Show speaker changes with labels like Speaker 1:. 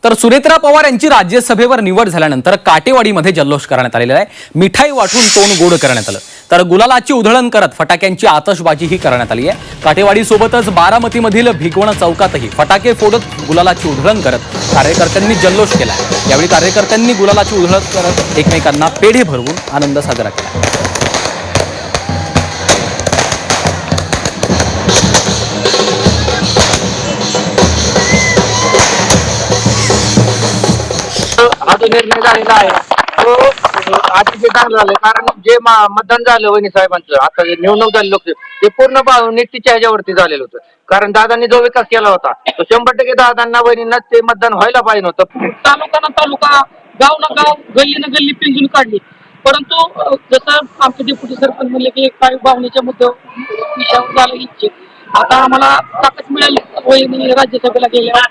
Speaker 1: तर सुनेत्रा पवार यांची राज्यसभेवर निवड झाल्यानंतर काटेवाडीमध्ये जल्लोष करण्यात आलेला आहे। मिठाई वाटून तोंड गोड करण्यात आलं, तर गुलालाची उधळण करत फटाक्यांची आतषबाजीही करण्यात आली आहे। काटेवाडी सोबतच बारामतीमधील भिगवण चौकातही फटाके फोडत गुलालाची उधळण करत कार्यकर्त्यांनी जल्लोष केला। यावेळी कार्यकर्त्यांनी गुलालाची उधळण करत एकमेकांना पेढे भरवून आनंद साजरा केला।
Speaker 2: हा जो निर्णय झालेला आहे तो अतिशय चांगला झालाय, कारण जे मतदान झालं वहिनी साहेबांचं, आता निवडणूक झाली लोक ते पूर्ण नीतीच्या ह्याच्यावरती झालेलं होतं। कारण दादांनी जो विकास केला होता तो 100% दादांना वहिनींना ते मतदान व्हायला पाहिजे होतं।
Speaker 3: तालुका ना तालुका, गाव ना गाव, गल्ली ना गल्ली पिंजून काढली, परंतु जसं आमचे डेप्युटी सरपंच म्हणले की काही भावनेच्या मुद्द्यावर विषयावर झालं इच्छित, आता आम्हाला ताकद मिळाली वहिनी राज्यसभेला गेल्या।